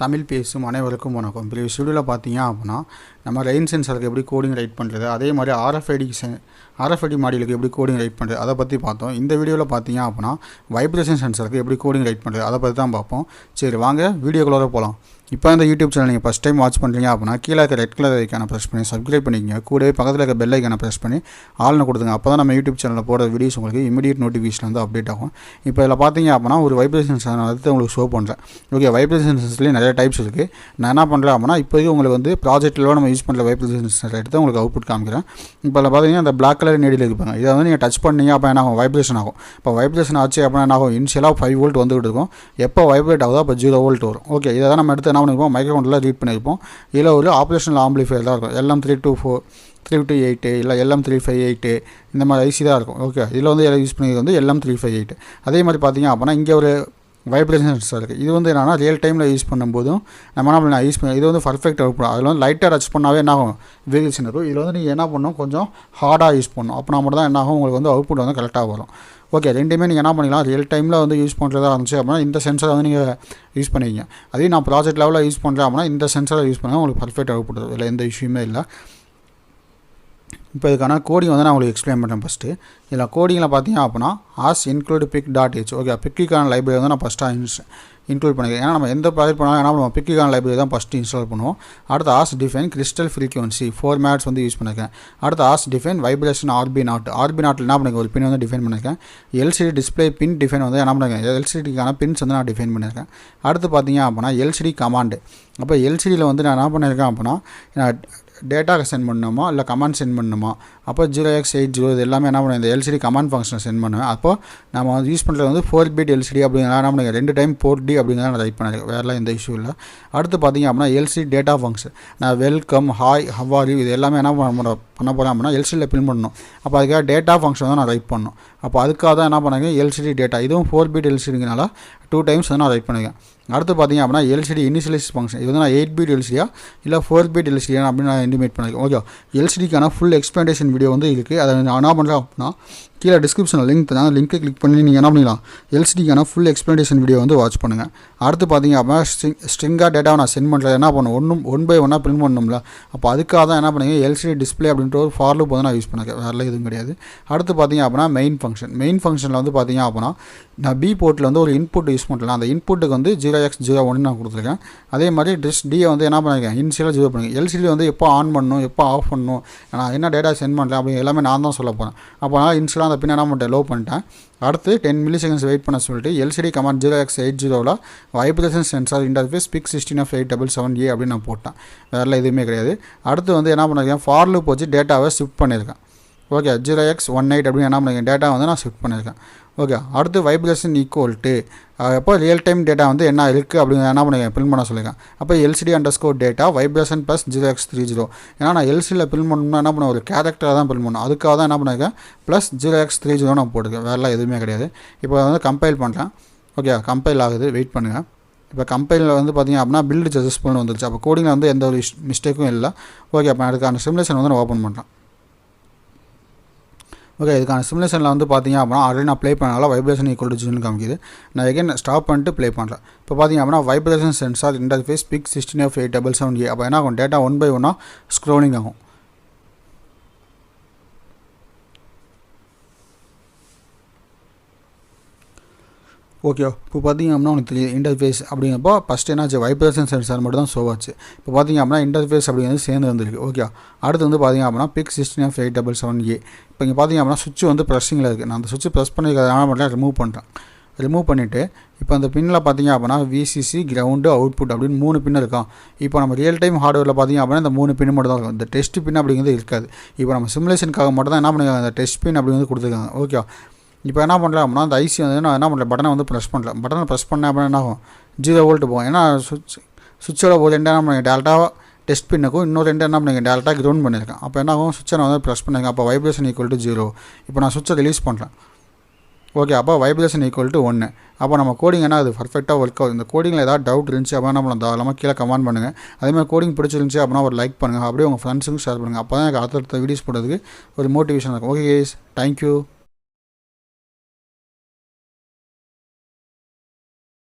தமிழ் பேசும் அனைவருக்கும் வணக்கம். ப்ரீவியஸ் வீடியோவில் பார்த்தீங்க அப்படின்னா நம்ம ரெயின் சென்சாருக்கு எப்படி கோடிங் ரைட் பண்ணுறது, அதே மாதிரி ஆர்எஃப்ஐடி மாடியூலுக்கு எப்படி கோடிங் ரைட் பண்ணுறது அதை பற்றி பார்த்தோம். இந்த வீடியோவில் பார்த்தீங்க அப்படின்னா வைப்ரேஷன் சென்சாருக்கு எப்படி கோடிங் ரைட் பண்ணுறது அதை பற்றி தான் பார்ப்போம். சரி வாங்க வீடியோக்குள்ளே போகலாம். இப்போ இந்த யூடியூப் சேனல் நீங்கள் ஃபஸ்ட் டைம் வாட்ச் பண்ணுறீங்க அப்படின்னா கீழே இருக்க ரெட் கலர் ஐக்கானை ப்ரெஸ் பண்ணி சப்ஸ்கிரைப் பண்ணிக்கங்க. கூடவே பக்கத்தில் இருக்க பெல் ஐக்கானை ப்ரெஸ் பண்ணி ஆள்னு கொடுத்துங்க. அப்போ தான் நம்ம யூடியூப் சேனலில் போகிற வீடியோஸ் உங்களுக்கு இமீடியட் நோட்டிஃபிகேஷன் வந்து அப்டேட் ஆகும். இப்போ இதில் பார்த்தீங்க அப்படின்னா ஒரு வைப்ரேஷன் சென்சார் வந்து உங்களுக்கு ஷோ பண்ணுறேன். ஓகே, வைப்ரேஷன் சென்சார்லேயே நிறைய டைப்ஸ் இருக்குது. நான் என்ன பண்ணுறேன் அப்படின்னா இப்போதைக்கு உங்களுக்கு வந்து ப்ராஜெக்ட்டில் நம்ம யூஸ் பண்ணுற வைப்ரேஷன் சென்சார் எடுத்து உங்களுக்கு அவுட்புட் காமிக்கிறேன். இப்போ இதில் பார்த்தீங்கன்னா அந்த பிளாக் கலர் நீடில் இருப்பாங்க. இதை வந்து நீங்கள் டச் பண்ணீங்க அப்போ என்ன ஆகும், வைப்ரேஷன் ஆகும். இப்போ வைப்ரேஷன் ஆச்சு அப்படின்னா என்ன ஆகும், இனிஷியலாக 5 வோல்ட் வந்துகிட்டு இருக்கும். எப்போ வைப்ரேட் ஆகுதோ அப்போ 0 வோல்ட் வரும். ஓகே, இதை தான் நம்ம எடுத்து என்ன பண்ணிப்போம், மைக்ரோகண்ட்ரோலர் ரீட் பண்ணியிருப்போம். இதில் ஒரு ஆப்ரேஷனல் ஆம்பிளிஃபையர் தான் இருக்கும். LM328 இல்லை LM358 இந்த மாதிரி ஐசி தான் இருக்கும். ஓகே, இதில் வந்து யூஸ் பண்ணிக்கிறது வந்து LM358. அதே மாதிரி பார்த்தீங்க அப்படின்னா இங்கே ஒரு வைப்ரேஷன் சென்சார் இருக்குது. இது வந்து என்னன்னா ரியல் டைமில் யூஸ் பண்ணும்போதும் நம்ம என்ன பண்ணலாம் யூஸ் பண்ணி இது வந்து பர்ஃபெக்ட் அவுட்புட். அதில் வந்து லைட்டாக டச் பண்ணாவே என்ன ஆகும், வேரியேஷன் இருக்கும். இதில் வந்து நீங்கள் என்ன பண்ணணும், கொஞ்சம் ஹார்டாக யூஸ் பண்ணணும். அப்போ மட்டும் தான் என்ன ஆகும், உங்களுக்கு வந்து அவுட்புட் வந்து கரெக்டாக வரும். ஓகே, ரெண்டுமே நீங்கள் என்ன பண்ணிக்கலாம், ரியல் டைமில் வந்து யூஸ் பண்ணுறதா இருந்துச்சு அப்படின்னா இந்த சென்சாரை வந்து நீங்கள் யூஸ் பண்ணிக்கிங்க. அதே நான் ப்ராஜெக்ட் லெவலில் யூஸ் பண்ணுறேன் அப்படின்னா இந்த சென்சாரை யூஸ் பண்ணால் உங்களுக்கு பர்ஃபெக்ட் அவுட்புட் வரும். இல்லை எந்த இஷ்யூமே இல்லை. இப்போ இதுக்கான கோடிங் வந்து நான் உங்களுக்கு எக்ஸ்பிளைன் பண்ணுறேன். ஃபஸ்ட்டு இதில் கோடிங்கில் பார்த்தீங்க அப்படின்னா PIC16F877A. ஓகே, பிக்கான லைப்ரரி வந்து நான் ஃபஸ்ட்டாக இன்க்ளூட் பண்ணிக்கிறேன். ஏன்னா நம்ம எந்த ப்ராஜெக்ட் பண்ணாலும் என்ன பண்ணுவோம், பிக்கான லைப்ரரி தான் ஃபஸ்ட்டு இன்ஸ்டால் பண்ணுவோம். அடுத்து டிஃபைன் கிறிஸ்டல் ஃப்ரீக்வன்சி 4 மேட்ஸ் வந்து யூஸ் பண்ணியிருக்கேன். அடுத்து டிஃபைன் வைப்ரேஷன் RB நாட் என்ன பண்ணியிருக்கேன், ஒரு பின் வந்து டிஃபைன் பண்ணியிருக்கேன். LCD டிஸ்பிளே பின் டிஃபைன் வந்து என்ன பண்ணியிருக்கேன், LCDக்கான பின்ஸ் வந்து நான் டிஃபைன் பண்ணியிருக்கேன். அடுத்து பார்த்தீங்க அப்படின்னா LCD கமாண்டு. அப்போ LCDயில் வந்து நான் என்ன பண்ணியிருக்கேன் அப்படின்னா டேட்டா சென்ட் பண்ணணுமா இல்லை கமாண்ட் சென்ட் பண்ணணுமா, அப்போ 0x80 இது எல்லாமே என்ன பண்ணுவேன், இந்த LCD கமாண்ட் ஃபங்க்ஷனை சென்ட் பண்ணுவேன். அப்போ நம்ம வந்து யூஸ் பண்ணுறது வந்து 4 பிட் LCD அப்படிங்கிற என்ன பண்ணுங்க, 2 டைம் போர்ட் D அப்படிங்கிறத நான் ரைட் பண்ணிருக்கேன். வேறெல்லாம் எந்த இஷ்யூ இல்லை. அடுத்து பார்த்தீங்க அப்படின்னா LCD டேட்டா ஃபங்க்ஷன் நான் welcome, hi, how are you இது எல்லாமே என்ன பண்ண போகிறேன் அப்படின்னா LCDயில் பின் பண்ணணும். அப்போ அதுக்காக டேட்டா ஃபங்க்ஷன் தான் நான் ரைட் பண்ணணும். அப்போ அதுக்காக தான் என்ன பண்ணுங்க, LCD டேட்டா இதுவும் 4 பிட் LCDங்கனால 2 டைம்ஸ் வந்து நான் ரைட் பண்ணியிருக்கேன். அடுத்து பார்த்தீங்க அப்படின்னா LCD இனிஷியலைஸ் ஃபங்க்ஷன் இது வந்து நான் 8 பிட் LCDயா இல்லை 4 பிட் LCDயா அப்படின்னு நான் இன்டிமேட் பண்ணியிருக்கேன். ஓகே, LCDக்கான ஃபுல் எக்ஸ்பிளனேஷன் வீடியோ வந்து இருக்குது. அதை நான் என்ன பண்ணுறேன் அப்படின்னா கீழே டிஸ்கிரிப்ஷனில் லிங்க்கை கிளிக் பண்ணி நீங்கள் என்ன பண்ணிக்கலாம், LCDக்கான ஃபுல் எக்ஸ்பிளனேஷன் வீடியோ வந்து வாட்ச் பண்ணுங்கள். அடுத்து பார்த்தீங்க அப்படின்னா ஸ்ட்ரிங்காக டேட்டாவை நான் சென்ட் பண்ணுறது என்ன பண்ணும், ஒன் பை ஒன்னாக பிரிண்ட் பண்ணணும்ல. அப்போ அதுக்காக தான் என்ன பண்ணுங்க, LCD டிஸ்பிளே அப்படின்ற ஒரு ஃபார் லூப் வந்து நான் யூஸ் பண்ணிருக்கேன். வேறு எதுவும் கிடையாது. அடுத்து பார்த்தீங்க அப்படின்னா மெயின் ஃபங்க்ஷனில் வந்து பார்த்தீங்க அப்படின்னா நான் B போர்ட்டில் வந்து ஒரு இன்புட் யூஸ் பண்ணலாம். அந்த இன்புட்டுக்கு வந்து 0x01 நான் கொடுத்துருக்கேன். அதே மாதிரி D வந்து என்ன பண்ணியிருக்கேன், இனிஷியலாக 0 பண்ணிருக்கேன். LCD வந்து எப்போ ஆன் பண்ணணும், எப்போ ஆஃப் பண்ணணும், நான் என்ன டேட்டா சென்ட் பண்ணுறேன் அப்படி எல்லாமே நான் தான் சொல்ல போகிறேன். அப்போ நான் இனிஷியலாக அந்த பின் என்ன பண்ணிட்டேன், லோ பண்ணிட்டேன். அடுத்து 10 மில்லிசெகண்ட்ஸ் வெயிட் பண்ண சொல்லிட்டு LCD கமாண்ட் 0x80ல் வைப்ரேஷன் சென்சார் இன்டர்ஃபேஸ் PIC16F877A அப்படின்னு நான் போட்டேன். வேறு எதுவுமே கிடையாது. அடுத்து வந்து என்ன பண்ணியிருக்கேன், ஃபார் லூப் வச்சு டேட்டாவை ஷிஃப்ட் பண்ணியிருக்கேன். ஓகே, 0x18 அப்படின்னு என்ன பண்ணியிருக்கேன், டேட்டா வந்து நான் ஷிஃப்ட் பண்ணியிருக்கேன். ஓகே, அடுத்து வைப்ரேஷன் ஈக்குவல் டு எப்போ ரியல் டைம் டேட்டா வந்து என்ன இருக்குது அப்படிங்கிற என்ன பண்ணியிருக்கேன், பிரிண்ட் பண்ண சொல்லியிருக்கேன். அப்போ LCD_ டேட்டா வைப்ரேஷன் + 0x30. ஏன்னா நான் LCDயில் பிரிண்ட் பண்ணணும்னா என்ன பண்ண, ஒரு கேரக்டராக தான் பிரிண்ட் பண்ணணும். அதுக்காக தான் என்ன பண்ணியிருக்கேன் + 0x30 நான் போட்டிருக்கேன். வேறெல்லாம் எதுவுமே கிடையாது. இப்போ வந்து கம்பைல் பண்ணுறேன். ஓகே, கம்பைல் ஆகுது, வெயிட் பண்ணுங்கள். இப்போ கம்பைலில் வந்து பார்த்திங்க அப்படின்னா பில்டு சக்ஸஸ்ஃபுல்னு வந்துருச்சு. அப்போ கோடிங்கில் வந்து எந்த ஒரு மிஸ்டேக்கும் இல்லை. ஓகே, அப்போ அதுக்கான சிமுலேஷன் வந்து நான் ஓப்பன் பண்ணுறேன். ஓகே, இதுக்கான சிமுலேஷனில் வந்து பார்த்தீங்க அப்படின்னா ஆல்ரெடி நான் ப்ளே பண்ணால வைப்ரேஷன் ஈக்குவல் டு 0 காமிக்குது. நான் எகைன் ஸ்டாப் பண்ணிட்டு ப்ளே பண்ணுறேன். இப்போ பார்த்தீங்க அப்படின்னா வைப்ரேஷன் சென்சார் இன்டர்ஃபேஸ் PIC16F877A. அப்போ என்ன ஆகும், டேட்டா 1 by 1 ஸ்க்ரோலிங் ஆகும். ஓகே, இப்போ பார்த்தீங்க அப்படின்னா உங்களுக்கு தெரியுது இன்டர்ஃபேஸ் அப்படிங்கிறப்போ ஃபஸ்ட்டு என்னாச்சு, வைப்ரேஷன் சென்சார் மட்டும் தான் ஷோ ஆச்சு. இப்போ பார்த்தீங்க அப்படின்னா இன்டர்ஃபேஸ் அப்படிங்கிறது சேர்ந்து வந்துருக்கு. ஓகே, அடுத்து வந்து பார்த்தீங்க அப்படின்னா PIC16F877A. இப்போ இங்கே பார்த்தீங்க அப்படின்னா சுவிட்ச் வந்து ப்ரெஸ்ஸிங்கில் இருக்குது. நான் அந்த சுவிட்ச் ப்ரெஸ் பண்ணிக்கிறதுனால ரிமூவ் பண்ணிவிட்டு இப்போ அந்த பின்னில் பார்த்தீங்க அப்படின்னா VCC, கிரவுண்டு, அவுட்புட் அப்படின்னு 3 பின் இருக்கும். இப்போ நம்ம ரியல் டைம் ஹார்ட்வேரில் பார்த்தீங்க அப்படின்னா இந்த 3 பின் மட்டும் தான் இருக்கும். இந்த டெஸ்ட் பின் அப்படிங்கிறது இருக்காது. இப்போ நம்ம சிமுலேஷனுக்காக மட்டும் தான் என்ன பண்ணிருக்காங்க, அந்த டெஸ்ட் பின் அப்படிங்கிறது கொடுத்துருக்காங்க. ஓகே, இப்போ என்ன பண்ணுறேன் அப்படின்னா அந்த ஐசி வந்து நான் என்ன பண்ணுறேன், பட்டனை வந்து ப்ரெஸ் பண்ணுறேன். பட்டனை ப்ரெஸ் பண்ணேன் அப்படின்னா என்ன ஆகும், 0 வோல்ட் போகும். ஏன்னா சுவிட்சோட ஒரு 2 என்ன பண்ணுங்க டேரெக்டாக டெஸ்ட் பின்னுக்கும் இன்னொரு 2 என்ன பண்ணுங்க டேரெக்டாக கிரவுண்ட் பண்ணியிருக்கேன். அப்போ என்ன ஆகும், சுவிட்சை நான் வந்து ப்ரெஸ் பண்ணுங்க. அப்போ வைப்ரேஷன் ஈக்குவல் டு 0. இப்போ நான் சுவிட்சை ரிலீஸ் பண்ணுறேன். ஓகே, அப்போ வைப்ரேஷன் ஈக்குவல் டு 1. அப்போ நம்ம கோடிங் என்ன அது பர்ஃபெக்டாக ஒர்க் ஆகுது. இந்த கோடிங்கில் ஏதாவது டவுட் இருந்துச்சு அப்படின்னா நம்ம தாராளமாக கீழே கமெண்ட் பண்ணுங்கள். அதேமாதிரி கோடிங் பிடிச்சிருந்துச்சி அப்படின்னா ஒரு லைக் பண்ணுங்கள். அப்படியே உங்கள் ஃப்ரெண்ட்ஸுக்கும் ஷேர் பண்ணுங்கள். அப்போ தான் எனக்கு அடுத்தடுத்த வீடியோஸ் போடுறதுக்கு ஒரு மோட்டிவேஷன் இருக்கும். Okay guys, thank you.